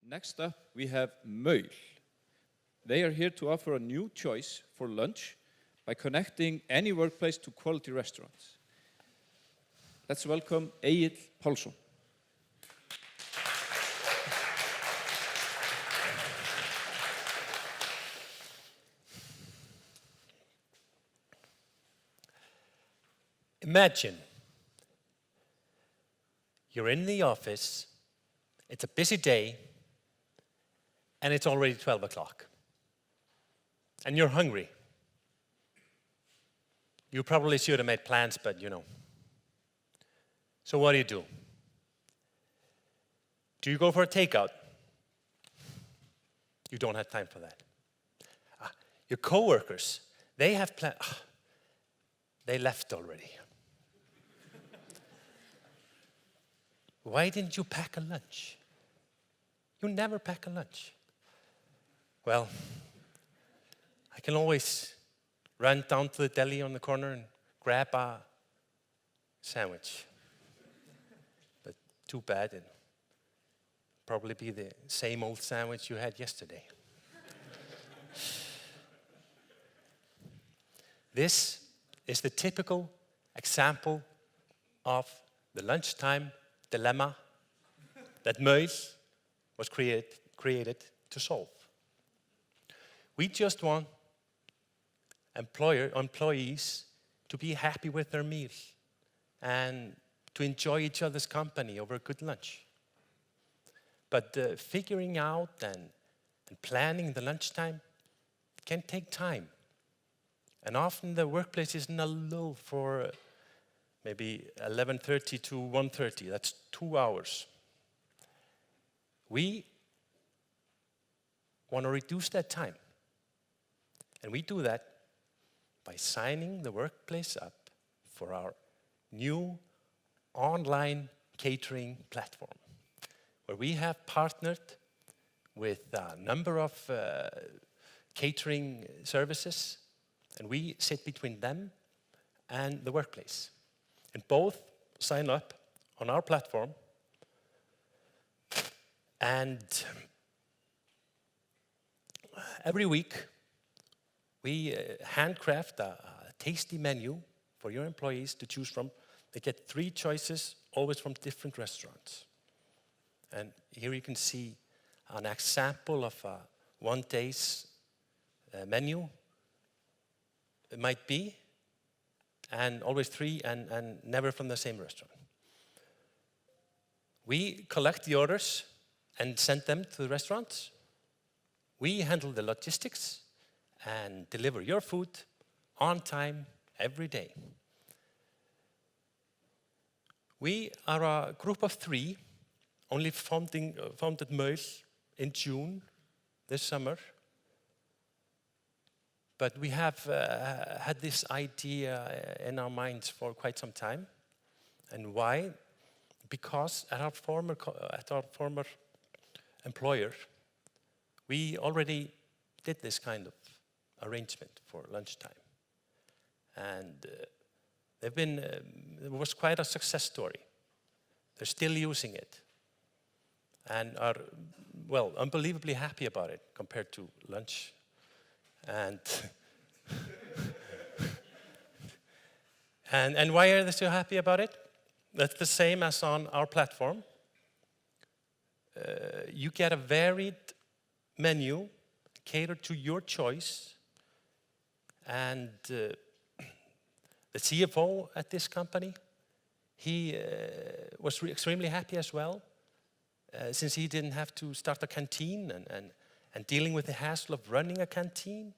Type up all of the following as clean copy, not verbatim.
Next up, we have Maul. They are here to offer a new choice for lunch by connecting any workplace to quality restaurants. Let's welcome Egill Pálsson. Imagine you're in the office, it's a busy day, and it's already 12 o'clock. And you're hungry. You probably should have made plans, but you know. So what do? Do you go for a takeout? You don't have time for that. Your coworkers, they have plans. They left already. Why didn't you pack a lunch? You never pack a lunch. Well, I can always run down to the deli on the corner and grab a sandwich. But too bad, it'll probably be the same old sandwich you had yesterday. This is the typical example of the lunchtime dilemma that Maul was created to solve. We just want employees to be happy with their meals and to enjoy each other's company over a good lunch. But figuring out and planning the lunchtime can take time. And often the workplace is in a lull for maybe 11:30 to 1:30. That's 2 hours. We want to reduce that time. And we do that by signing the workplace up for our new online catering platform, where we have partnered with a number of catering services, and we sit between them and the workplace. And both sign up on our platform, and every week we handcraft a tasty menu for your employees to choose from. They get 3 choices, always from different restaurants. And here you can see an example of a one day's menu. It might be, and always 3 and never from the same restaurant. We collect the orders and send them to the restaurants. We handle the logistics and deliver your food on time every day. We are a group of 3, only founded Maul in June this summer. But we have had this idea in our minds for quite some time. And why? Because at our former employer, we already did this kind of arrangement for lunchtime. And it was quite a success story. They're still using it and are, well, unbelievably happy about it compared to lunch. And and why are they so happy about it? That's the same as on our platform. You get a varied menu catered to your choice, and the CFO at this company, he was extremely happy as well, since he didn't have to start a canteen and dealing with the hassle of running a canteen.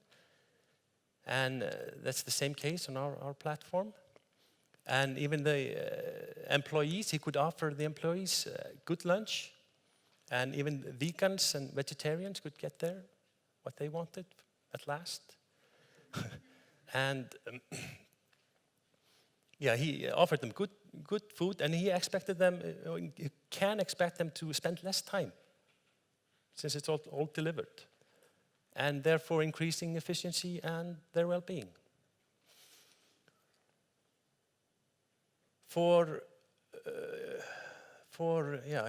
And that's the same case on our platform. And even the employees, he could offer the employees good lunch. And even vegans and vegetarians could get there what they wanted at last. And yeah, he offered them good food, and he expected them, you can expect them to spend less time, since it's all delivered, and therefore increasing efficiency and their well-being.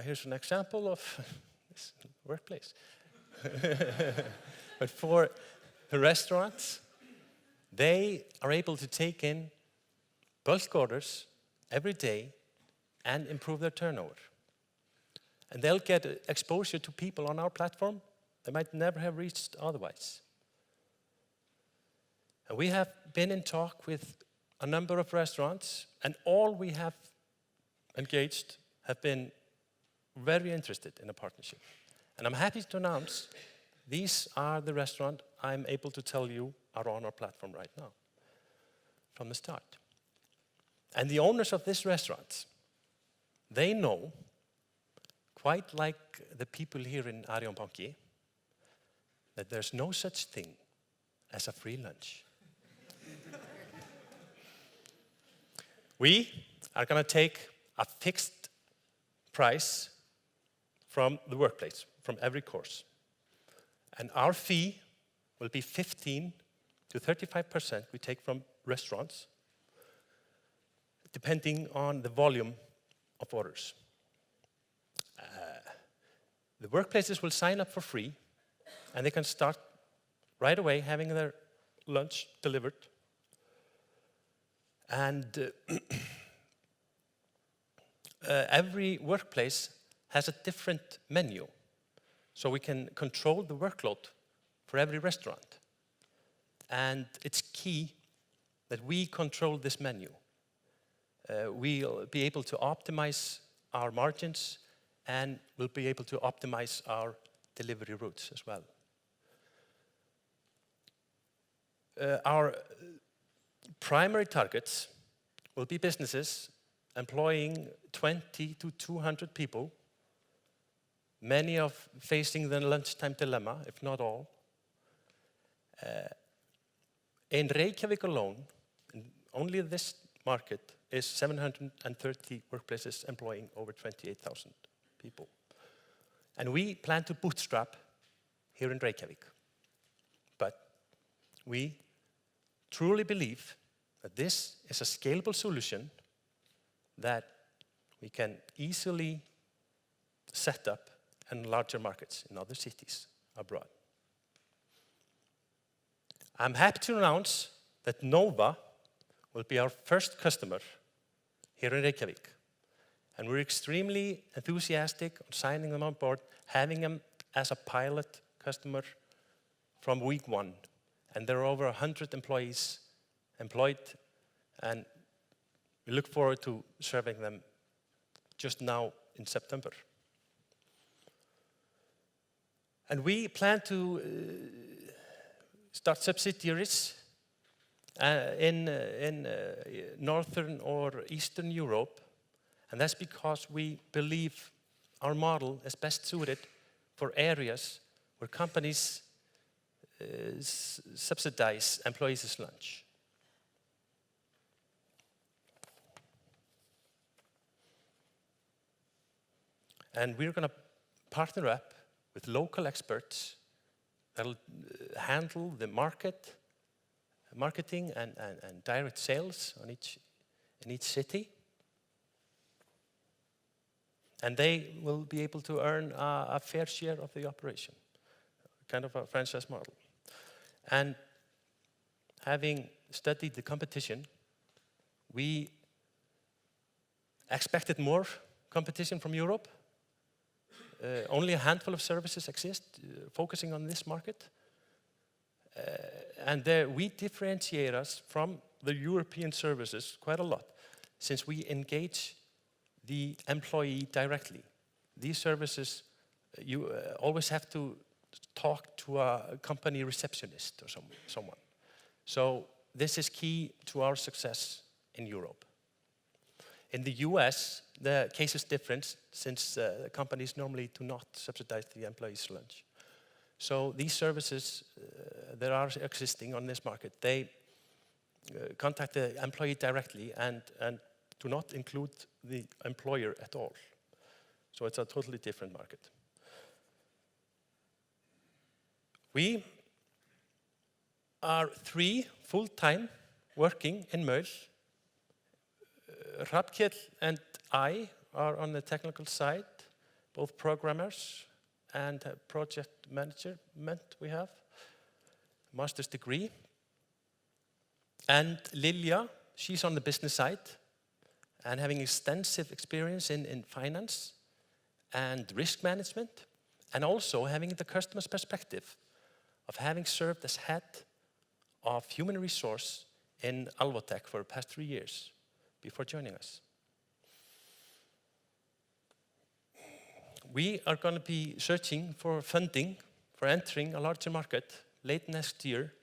Here's an example of this workplace. But for the restaurants, they are able to take in bulk orders every day and improve their turnover. And they'll get exposure to people on our platform they might never have reached otherwise. And we have been in talk with a number of restaurants, and all we have engaged have been very interested in a partnership. And I'm happy to announce these are the restaurants I'm able to tell you are on our platform right now, from the start. And the owners of these restaurants, they know, quite like the people here in Arion Banki, that there's no such thing as a free lunch. We are going to take a fixed price from the workplace, from every course. And our fee will be 15 to 35% we take from restaurants, depending on the volume of orders. The workplaces will sign up for free, and they can start right away having their lunch delivered. And every workplace has a different menu, so we can control the workload for every restaurant. And it's key that we control this menu. We'll be able to optimize our margins, and we'll be able to optimize our delivery routes as well. Our primary targets will be businesses employing 20 to 200 people, many of facing the lunchtime dilemma, if not all. In Reykjavik alone, only this market is 730 workplaces employing over 28,000 people. And we plan to bootstrap here in Reykjavik. But we truly believe that this is a scalable solution that we can easily set up in larger markets in other cities abroad. I'm happy to announce that Nova will be our first customer here in Reykjavik. And we're extremely enthusiastic on signing them on board, having them as a pilot customer from week 1. And there are over 100 employees employed, and we look forward to serving them just now in September. And we plan to start subsidiaries in Northern or Eastern Europe, and that's because we believe our model is best suited for areas where companies subsidize employees' lunch. And we're going to partner up with local experts that'll handle the marketing and direct sales in each city. And they will be able to earn a fair share of the operation, kind of a franchise model. And having studied the competition, we expected more competition from Europe. Only a handful of services exist focusing on this market. And we differentiate us from the European services quite a lot, since we engage the employee directly. These services, you always have to talk to a company receptionist or someone. So this is key to our success in Europe. In the US, the case is different, since companies normally do not subsidize the employees' lunch. So these services that are existing on this market, they contact the employee directly and do not include the employer at all. So it's a totally different market. We are 3 full-time working in Maul. Hrafnkell and I are on the technical side, both programmers and project management we have, master's degree. And Lilja, she's on the business side and having extensive experience in finance and risk management, and also having the customer's perspective of having served as head of human resource in Alvotech for the past 3 years before joining us. We are going to be searching for funding for entering a larger market late next year,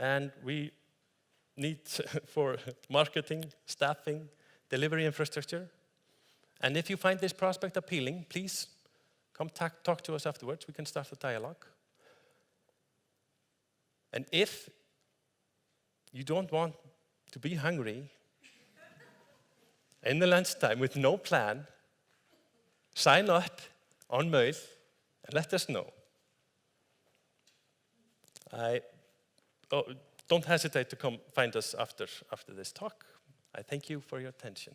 and we need for marketing, staffing, delivery infrastructure. And if you find this prospect appealing, please come talk to us afterwards. We can start a dialogue. And if you don't want to be hungry in the lunchtime with no plan, sign up on Maul and let us know. Don't hesitate to come find us after this talk. I thank you for your attention.